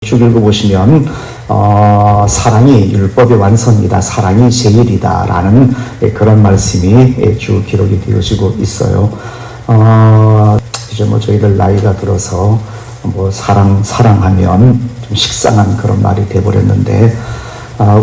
쭉 읽어보시면 사랑이 율법의 완성이다, 사랑이 제일이다 라는 그런 말씀이 쭉 기록이 되어지고 있어요. 이제 뭐 저희들 나이가 들어서 뭐 사랑하면 좀 식상한 그런 말이 돼버렸는데,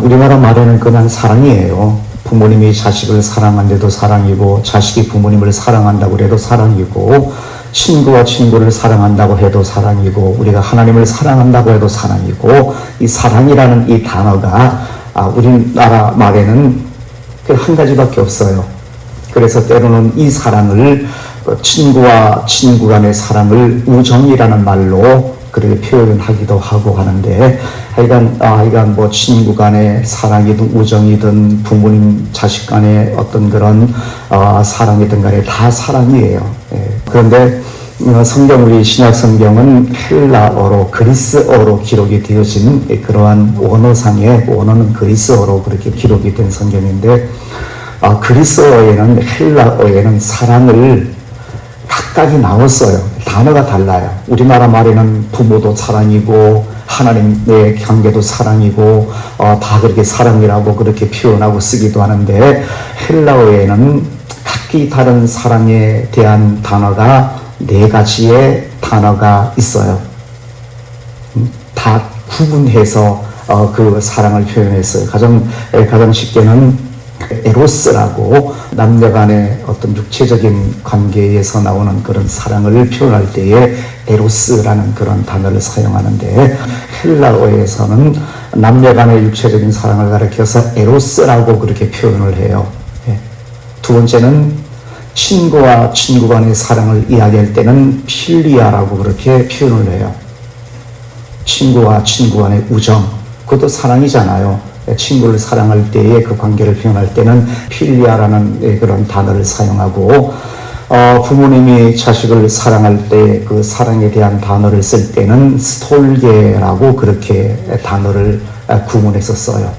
우리나라 말에는 그냥 사랑이에요. 부모님이 자식을 사랑한데도 사랑이고, 자식이 부모님을 사랑한다고 해도 사랑이고, 친구와 친구를 사랑한다고 해도 사랑이고, 우리가 하나님을 사랑한다고 해도 사랑이고, 이 사랑이라는 이 단어가 우리나라 말에는 한 가지밖에 없어요. 그래서 때로는 이 사랑을, 친구와 친구 간의 사랑을 우정이라는 말로 그렇게 표현하기도 하고 하는데, 하여간 뭐 친구 간의 사랑이든 우정이든 부모님 자식 간의 어떤 그런 사랑이든 간에 다 사랑이에요. 그런데 성경, 우리 신약 성경은 헬라어로, 그리스어로 기록이 되어진 그러한 원어상의, 원어는 그리스어로 그렇게 기록이 된 성경인데, 그리스어에는, 헬라어에는 사랑을 각각이 나왔어요. 단어가 달라요. 우리나라 말에는 부모도 사랑이고, 하나님의 관계도 사랑이고, 다 그렇게 사랑이라고 그렇게 표현하고 쓰기도 하는데, 헬라어에는 각기 다른 사랑에 대한 단어가 4가지의 단어가 있어요. 다 구분해서 그 사랑을 표현했어요. 가장 쉽게는 에로스라고, 남녀 간의 어떤 육체적인 관계에서 나오는 그런 사랑을 표현할 때에 에로스라는 그런 단어를 사용하는데, 헬라어에서는 남녀 간의 육체적인 사랑을 가리켜서 에로스라고 그렇게 표현을 해요. 두 번째는 친구와 친구 간의 사랑을 이야기할 때는 필리아라고 그렇게 표현을 해요. 친구와 친구 간의 우정, 그것도 사랑이잖아요. 친구를 사랑할 때의 그 관계를 표현할 때는 필리아라는 그런 단어를 사용하고, 부모님이 자식을 사랑할 때 그 사랑에 대한 단어를 쓸 때는 스톨게라고 그렇게 단어를 구분해서 써요.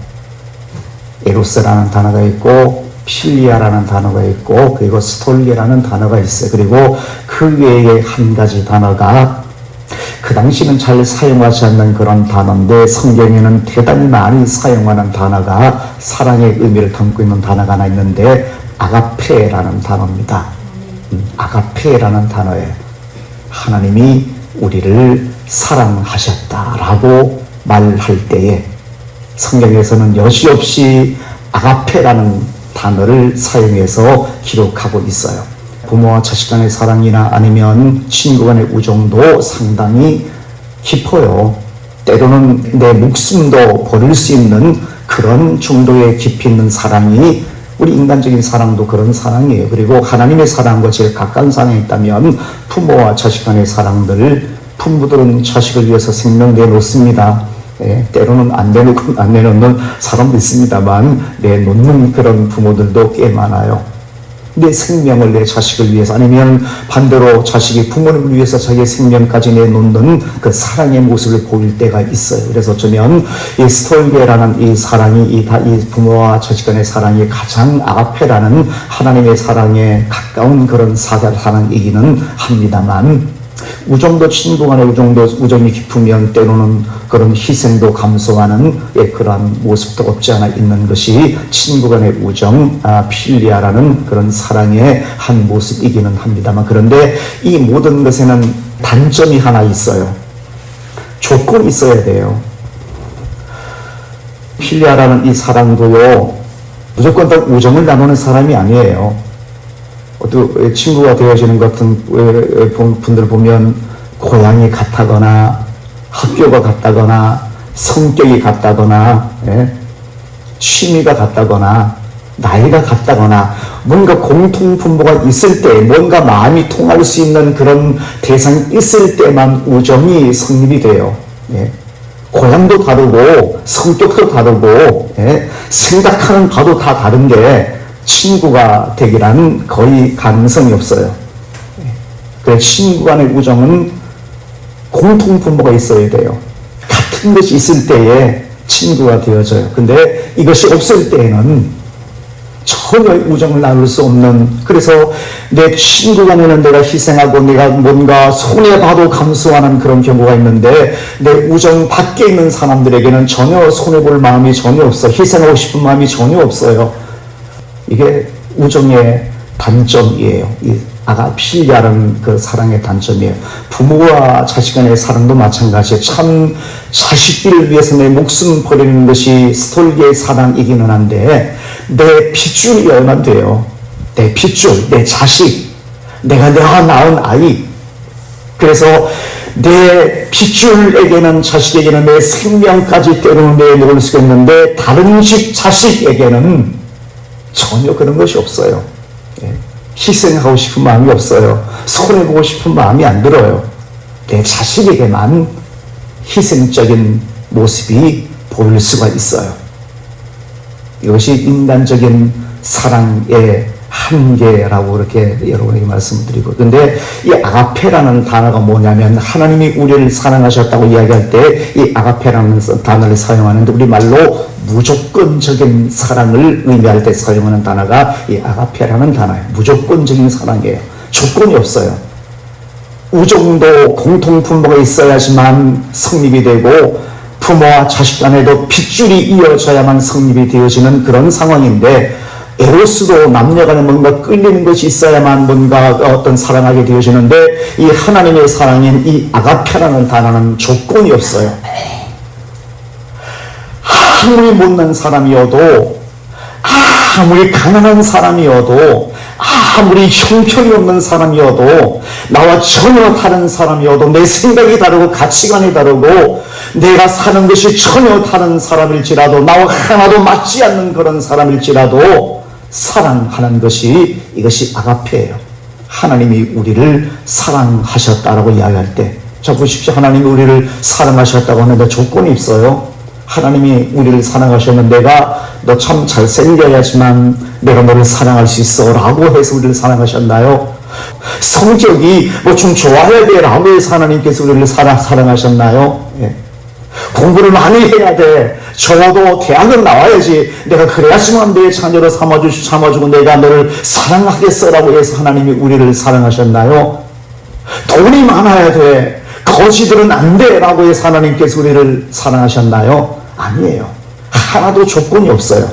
에로스라는 단어가 있고, 필리아라는 단어가 있고, 그리고 스톨게라는 단어가 있어요. 그리고 그 외에 한 가지 단어가, 그 당시는 잘 사용하지 않는 그런 단어인데 성경에는 대단히 많이 사용하는 단어가, 사랑의 의미를 담고 있는 단어가 하나 있는데, 아가페라는 단어입니다. 아가페라는 단어에 하나님이 우리를 사랑하셨다라고 말할 때에 성경에서는 여지없이 아가페라는 단어를 사용해서 기록하고 있어요. 부모와 자식 간의 사랑이나 아니면 친구 간의 우정도 상당히 깊어요. 때로는 내 목숨도 버릴 수 있는 그런 정도의 깊이 있는 사랑이, 우리 인간적인 사랑도 그런 사랑이에요. 그리고 하나님의 사랑과 제일 가까운 사랑이 있다면 부모와 자식 간의 사랑들, 부모들은 자식을 위해서 생명 내놓습니다. 때로는 안 내놓는 사람도 있습니다만, 내놓는 그런 부모들도 꽤 많아요. 내 생명을 내 자식을 위해서, 아니면 반대로 자식이 부모님을 위해서 자기의 생명까지 내놓는 그 사랑의 모습을 보일 때가 있어요. 그래서 어쩌면 이 스톨게라는 이 사랑이, 이 부모와 자식 간의 사랑이 가장 아가페라는 하나님의 사랑에 가까운 그런 사랑이기는 합니다만, 우정도, 친구 간의 우정이 깊으면 때로는 그런 희생도 감수하는 그러한 모습도 없지 않아 있는 것이 친구 간의 우정, 필리아라는 그런 사랑의 한 모습이기는 합니다만, 그런데 이 모든 것에는 단점이 하나 있어요. 조건이 있어야 돼요. 필리아라는 이 사랑도요, 무조건 다 우정을 나누는 사람이 아니에요. 또 친구가 되어지는 같은 분들 보면 고향이 같다거나, 학교가 같다거나, 성격이 같다거나, 취미가 같다거나, 나이가 같다거나, 뭔가 공통분모가 있을 때, 뭔가 마음이 통할 수 있는 그런 대상이 있을 때만 우정이 성립이 돼요. 고향도 다르고, 성격도 다르고, 생각하는 바도 다 다른데 친구가 되기란 거의 가능성이 없어요. 그래서 친구 간의 우정은 공통분모가 있어야 돼요. 같은 것이 있을 때에 친구가 되어져요. 근데 이것이 없을 때에는 전혀 우정을 나눌 수 없는, 그래서 내 친구가 되는 내가 희생하고 내가 뭔가 손해봐도 감수하는 그런 경우가 있는데, 내 우정 밖에 있는 사람들에게는 전혀 손해볼 마음이 전혀 없어. 희생하고 싶은 마음이 전혀 없어요. 이게 우정의 단점이에요. 이 아가필리아라는 그 사랑의 단점이에요. 부모와 자식 간의 사랑도 마찬가지예요. 참 자식들을 위해서 내 목숨 버리는 것이 스톨기의 사랑이기는 한데, 내 핏줄이 얼마 돼요. 내 핏줄, 내 자식, 내가 낳은 아이. 그래서 내 핏줄에게는, 자식에게는 내 생명까지 때로는 내놓을 수가 있는데, 다른 집 자식에게는 전혀 그런 것이 없어요. 희생하고 싶은 마음이 없어요. 손해보고 싶은 마음이 안 들어요. 내 자식에게만 희생적인 모습이 보일 수가 있어요. 이것이 인간적인 사랑의 한계라고 그렇게 여러분에게 말씀드리고, 근데 이 아가페라는 단어가 뭐냐면, 하나님이 우리를 사랑하셨다고 이야기할 때 이 아가페라는 단어를 사용하는데, 우리말로 무조건적인 사랑을 의미할 때 사용하는 단어가 이 아가페라는 단어예요. 무조건적인 사랑이에요. 조건이 없어요. 우정도 공통분모가 있어야지만 성립이 되고, 부모와 자식 간에도 핏줄이 이어져야만 성립이 되어지는 그런 상황인데, 에로스도 남녀간에 뭔가 끌리는 것이 있어야만 뭔가 어떤 사랑하게 되어지는데, 이 하나님의 사랑인 이 아가페라는 단어는 조건이 없어요. 아무리 못난 사람이어도, 아무리 가난한 사람이어도, 아무리 형편이 없는 사람이어도, 나와 전혀 다른 사람이어도, 내 생각이 다르고 가치관이 다르고 내가 사는 것이 전혀 다른 사람일지라도, 나와 하나도 맞지 않는 그런 사람일지라도 사랑하는 것이, 이것이 아가페예요. 하나님이 우리를 사랑하셨다라고 이야기할 때, 자 보십시오. 하나님이 우리를 사랑하셨다고 하는데 조건이 있어요. 하나님이 우리를 사랑하셨는데, 내가 너 참 잘생겨야지만 내가 너를 사랑할 수 있어 라고 해서 우리를 사랑하셨나요? 성격이 뭐 좀 좋아야 돼 라고 해서 하나님께서 우리를 사랑하셨나요? 예. 공부를 많이 해야 돼. 적어도 대학은 나와야지. 내가 그래야지만 내 자녀로 삼아주고 내가 너를 사랑하겠어 라고 해서 하나님이 우리를 사랑하셨나요? 돈이 많아야 돼. 거지들은 안 돼 라고 해서 하나님께서 우리를 사랑하셨나요? 아니에요. 하나도 조건이 없어요.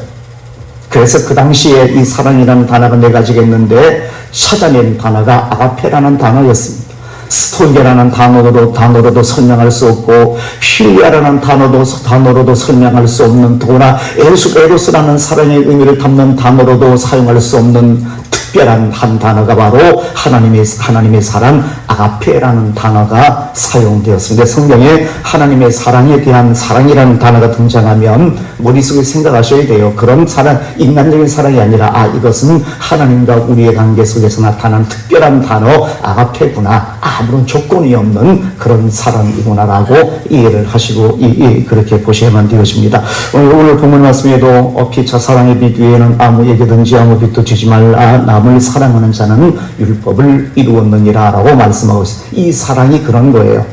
그래서 그 당시에 이 사랑이라는 단어가 네 가지가 있는데, 찾아낸 단어가 아가페라는 단어였습니다. 스톨게라는 단어로도 설명할 수 없고, 필리아라는 단어로도 설명할 수 없는, 더구나 에로스라는 사랑의 의미를 담는 단어로도 사용할 수 없는 특별한 한 단어가 바로 하나님의 사랑 아가페라는 단어가 사용되었습니다. 성경에 하나님의 사랑에 대한 사랑이라는 단어가 등장하면 머릿속에 생각하셔야 돼요. 그런 사랑, 인간적인 사랑이 아니라, 이것은 하나님과 우리의 관계 속에서 나타난 특별한 단어 아가페구나, 아무런 조건이 없는 그런 사랑이구나라고 이해를 하시고 그렇게 보셔야만 되어집니다. 오늘 본문 말씀에도 피차 사랑의 빛 위에는 아무 얘기든지 아무 빛도 주지 말라, 남을 사랑하는 자는 율법을 이루었느니라 라고 말씀하고 있습니다. 이 사랑이 그런 거예요.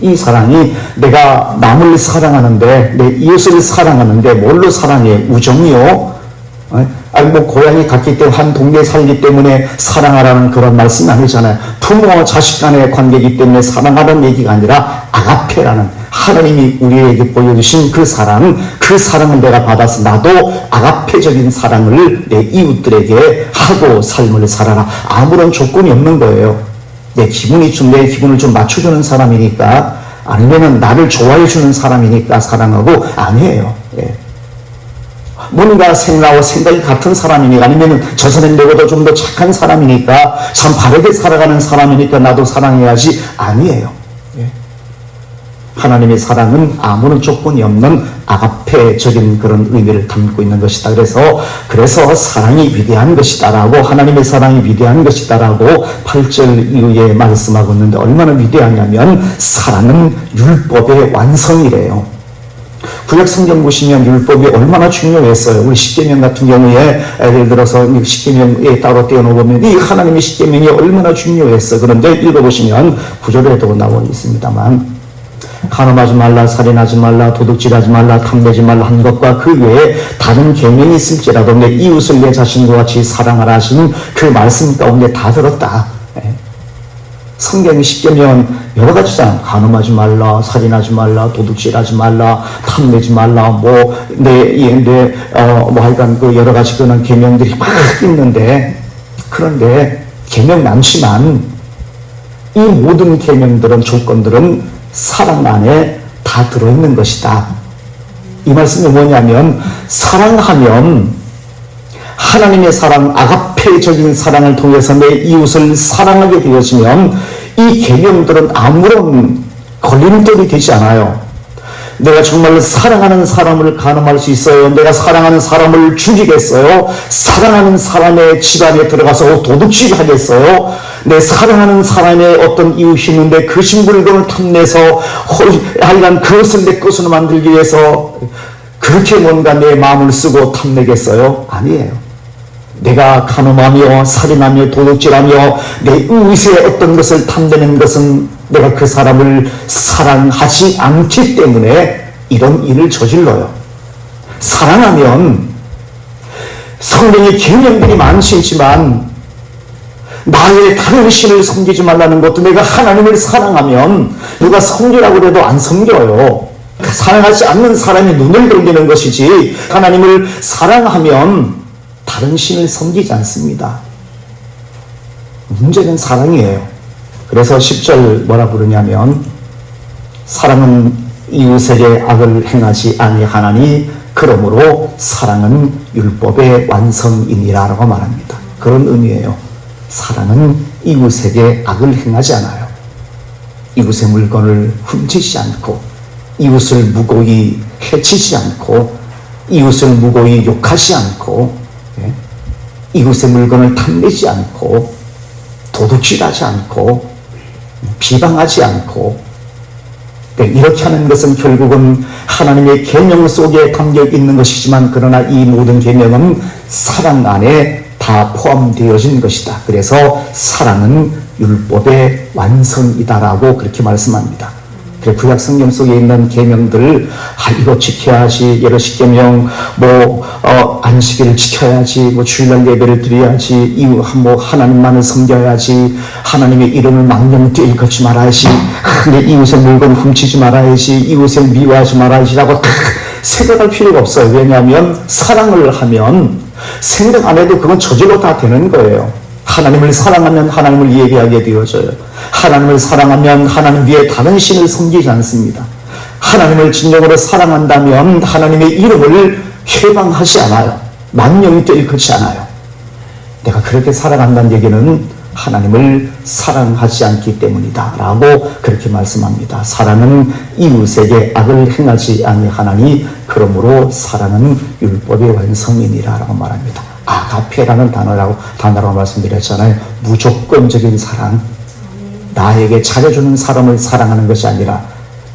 이 사랑이, 내가 남을 사랑하는데, 내 이웃을 사랑하는데 뭘로 사랑해? 우정이요? 뭐 고향이 같기 때문에, 한 동네에 살기 때문에 사랑하라는 그런 말씀이 아니잖아요. 부모와 자식 간의 관계이기 때문에 사랑하라는 얘기가 아니라 아가페라는, 하나님이 우리에게 보여주신 그 사랑을 내가 받아서 나도 아가페적인 사랑을 내 이웃들에게 하고 삶을 살아라. 아무런 조건이 없는 거예요. 내 기분을 좀 맞춰주는 사람이니까, 아니면은 나를 좋아해주는 사람이니까 사랑하고, 아니에요. 예. 뭔가 생각이 같은 사람이니까, 아니면 저 사람이 내보다 좀 더 착한 사람이니까, 참 바르게 살아가는 사람이니까 나도 사랑해야지, 아니에요. 예. 하나님의 사랑은 아무런 조건이 없는 아가페적인 그런 의미를 담고 있는 것이다. 그래서 사랑이 위대한 것이다라고, 하나님의 사랑이 위대한 것이다라고 8절 이후에 말씀하고 있는데, 얼마나 위대하냐면 사랑은 율법의 완성이래요. 구약 성경 보시면 율법이 얼마나 중요했어요. 우리 십계명 같은 경우에, 예를 들어서 십계명에 따로 떼어놓으면 이 하나님의 십계명이 얼마나 중요했어. 그런데 읽어보시면 9절에도 나와 있습니다만, 간음하지 말라, 살인하지 말라, 도둑질하지 말라, 탐내지 말라 한 것과 그 외에 다른 계명이 있을지라도 내 이웃을 내 자신과 같이 사랑하라 하신 그 말씀 가운데 다 들었다. 성경이 10계명 여러 가지잖아. 간음하지 말라, 살인하지 말라, 도둑질하지 말라, 탐내지 말라, 하여간 그 여러 가지 그런 계명들이 막 있는데, 그런데 계명 많지만 이 모든 계명들은, 조건들은 사랑 안에 다 들어있는 것이다. 이 말씀이 뭐냐면, 사랑하면 하나님의 사랑, 아가페적인 사랑을 통해서 내 이웃을 사랑하게 되어지면 이 계명들은 아무런 걸림돌이 되지 않아요. 내가 정말 사랑하는 사람을 간음할 수 있어요? 내가 사랑하는 사람을 죽이겠어요? 사랑하는 사람의 집안에 들어가서 도둑질하겠어요? 내 사랑하는 사람의 어떤 이웃이 있는데 그 물건을 탐내서 하여간 그것을 내 것으로 만들기 위해서 그렇게 뭔가 내 마음을 쓰고 탐내겠어요? 아니에요. 내가 간음하며 살인하며 도둑질하며 내 이웃의 어떤 것을 탐내는 것은 내가 그 사람을 사랑하지 않기 때문에 이런 일을 저질러요. 사랑하면 성경의 계명들이 많지만 나의 다른 신을 섬기지 말라는 것도, 내가 하나님을 사랑하면 누가 섬기라고 해도 안 섬겨요. 사랑하지 않는 사람이 눈을 돌리는 것이지, 하나님을 사랑하면 다른 신을 섬기지 않습니다. 문제는 사랑이에요. 그래서 10절 뭐라 부르냐면, 사랑은 이웃에게 악을 행하지 아니하나니 그러므로 사랑은 율법의 완성이니라 라고 말합니다. 그런 의미예요. 사랑은 이웃에게 악을 행하지 않아요. 이웃의 물건을 훔치지 않고, 이웃을 무고히 해치지 않고, 이웃을 무고히 욕하지 않고, 이웃의 물건을 탐내지 않고, 도둑질하지 않고, 비방하지 않고, 이렇게 하는 것은 결국은 하나님의 계명 속에 담겨 있는 것이지만, 그러나 이 모든 계명은 사랑 안에 다 포함되어진 것이다. 그래서 사랑은 율법의 완성이다라고 그렇게 말씀합니다. 구약 성경 속에 있는 계명들을 이거 지켜야지, 예를 10계명 안식일을 지켜야지, 주일날 예배를 드려야지, 하나님만을 섬겨야지, 하나님의 이름을 망령되이 일컫지 말아야지, 내 이웃의 물건 훔치지 말아야지, 이웃을 미워하지 말아야지라고 생각할 필요가 없어요. 왜냐하면 사랑을 하면 생각 안 해도 그건 저절로 다 되는 거예요. 하나님을 사랑하면 하나님을 예배하게 되어져요. 하나님을 사랑하면 하나님 위에 다른 신을 섬기지 않습니다. 하나님을 진정으로 사랑한다면 하나님의 이름을 회방하지 않아요. 망령되이 일컫지 않아요. 내가 그렇게 사랑한다는 얘기는 하나님을 사랑하지 않기 때문이다 라고 그렇게 말씀합니다. 사랑은 이웃에게 악을 행하지 아니하나니 그러므로 사랑은 율법의 완성이니라 라고 말합니다. 아가페라는 단어라고 말씀드렸잖아요. 무조건적인 사랑. 나에게 잘해주는 사람을 사랑하는 것이 아니라,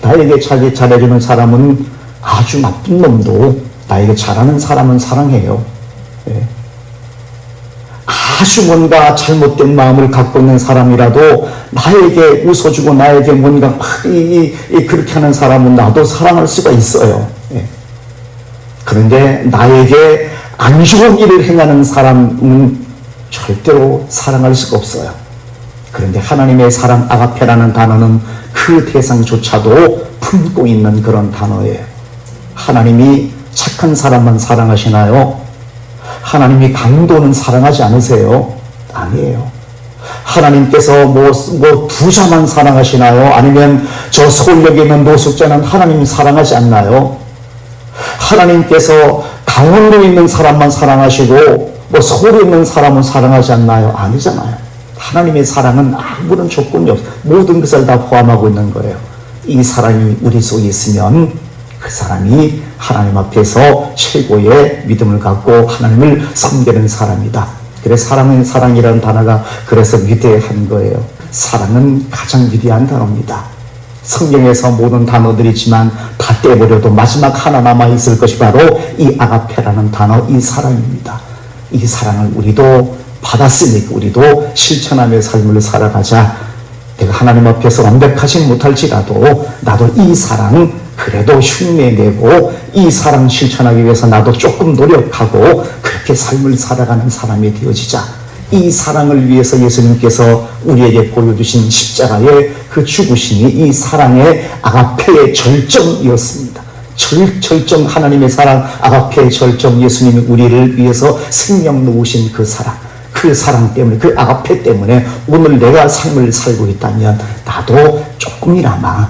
나에게 잘해주는 사람은 아주 나쁜 놈도 나에게 잘하는 사람은 사랑해요. 아주 뭔가 잘못된 마음을 갖고 있는 사람이라도 나에게 웃어주고 나에게 뭔가 그렇게 하는 사람은 나도 사랑할 수가 있어요. 그런데 나에게 안 좋은 일을 행하는 사람은 절대로 사랑할 수가 없어요. 그런데 하나님의 사랑, 아가페라는 단어는 그 대상조차도 품고 있는 그런 단어예요. 하나님이 착한 사람만 사랑하시나요? 하나님이 강도는 사랑하지 않으세요? 아니에요. 하나님께서 부자만 사랑하시나요? 아니면 저 서울역에 있는 노숙자는 하나님 사랑하지 않나요? 하나님께서 강원도에 있는 사람만 사랑하시고 서울에 있는 사람은 사랑하지 않나요? 아니잖아요. 하나님의 사랑은 아무런 조건이 없어요. 모든 것을 다 포함하고 있는 거예요. 이 사랑이 우리 속에 있으면 그 사람이 하나님 앞에서 최고의 믿음을 갖고 하나님을 섬기는 사람이다. 그래서 사랑이라는 단어가 그래서 위대한 거예요. 사랑은 가장 위대한 단어입니다. 성경에서 모든 단어들이지만 다 떼버려도 마지막 하나 남아있을 것이 바로 이 아가페라는 단어, 이 사랑입니다. 이 사랑을 우리도 받았으니까 우리도 실천하며 삶을 살아가자. 내가 하나님 앞에서 완벽하지 못할지라도 나도 이 사랑 그래도 흉내내고 이 사랑 실천하기 위해서 나도 조금 노력하고 그렇게 삶을 살아가는 사람이 되어지자. 이 사랑을 위해서 예수님께서 우리에게 보여주신 십자가의 그 죽으심이 이 사랑의 아가페의 절정이었습니다. 절정 하나님의 사랑, 아가페의 절정, 예수님이 우리를 위해서 생명 놓으신 그 사랑, 그 사랑 때문에, 그 아가페 때문에 오늘 내가 삶을 살고 있다면 나도 조금이나마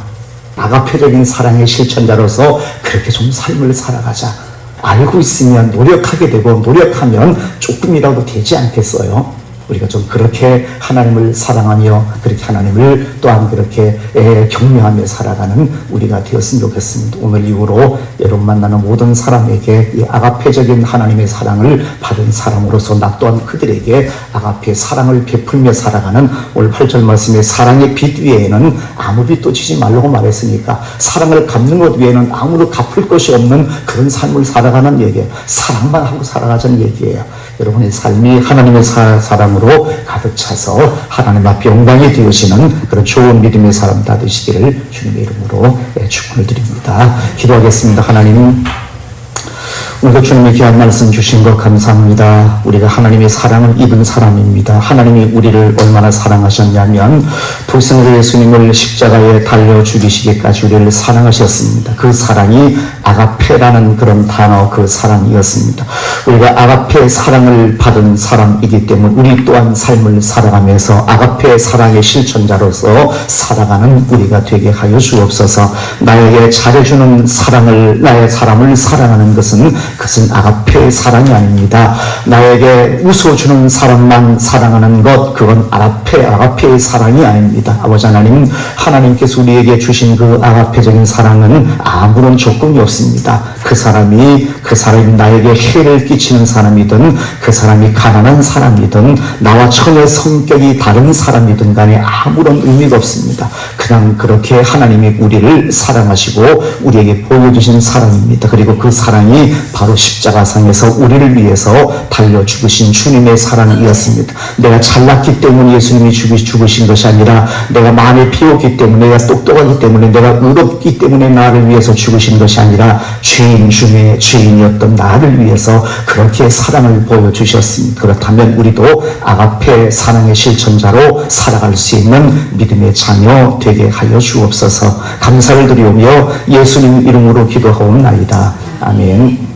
아가페적인 사랑의 실천자로서 그렇게 좀 삶을 살아가자. 알고 있으면 노력하게 되고 노력하면 조금이라도 되지 않겠어요? 우리가 좀 그렇게 하나님을 사랑하며 그렇게 하나님을 또한 그렇게 경외하며 살아가는 우리가 되었으면 좋겠습니다. 오늘 이후로 여러분 만나는 모든 사람에게 이 아가페적인 하나님의 사랑을 받은 사람으로서 나 또한 그들에게 아가페의 사랑을 베풀며 살아가는 오늘 8절 말씀에 사랑의 빛 위에는 아무 빛도 지지 말라고 말했으니까 사랑을 갚는 것 위에는 아무도 갚을 것이 없는 그런 삶을 살아가는 얘기예요. 사랑만 하고 살아가자는 얘기예요. 여러분의 삶이 하나님의 사랑으로 가득 차서 하나님 앞에 영광이 되어지는 그런 좋은 믿음의 사람 다 되시기를 주님의 이름으로 축원을 드립니다. 기도하겠습니다. 하나님, 오늘도 주님의 귀한 말씀 주신 것 감사합니다. 우리가 하나님의 사랑을 입은 사람입니다. 하나님이 우리를 얼마나 사랑하셨냐면 불쌍히 예수님을 십자가에 달려 죽이시기까지 우리를 사랑하셨습니다. 그 사랑이 아가페라는 그런 단어, 그 사랑이었습니다. 우리가 아가페의 사랑을 받은 사람이기 때문에 우리 또한 삶을 살아가면서 아가페의 사랑의 실천자로서 살아가는 우리가 되게 하여 주옵소서. 나에게 잘해주는 사랑을, 나의 사람을 사랑하는 것은 아가페의 사랑이 아닙니다. 나에게 웃어주는 사람만 사랑하는 것, 그건 아가페의 사랑이 아닙니다. 아버지 하나님, 하나님께서 우리에게 주신 그 아가페적인 사랑은 아무런 조건이 없습니다. 그 사람이 나에게 해를 끼치는 사람이든 그 사람이 가난한 사람이든 나와 전혀 성격이 다른 사람이든 간에 아무런 의미가 없습니다. 그냥 그렇게 하나님이 우리를 사랑하시고 우리에게 보여주신 사랑입니다. 그리고 그 사랑이 바로 십자가상에서 우리를 위해서 달려 죽으신 주님의 사랑이었습니다. 내가 잘났기 때문에 예수님이 죽으신 것이 아니라 내가 마음에 비었기 때문에, 내가 똑똑하기 때문에, 내가 의롭기 때문에 나를 위해서 죽으신 것이 아니라 죄인 중에 죄인이었던 나를 위해서 그렇게 사랑을 보여주셨습니다. 그렇다면 우리도 아가페 사랑의 실천자로 살아갈 수 있는 믿음의 자녀 되게 하여 주옵소서. 감사를 드리오며 예수님 이름으로 기도하옵나이다. 아멘.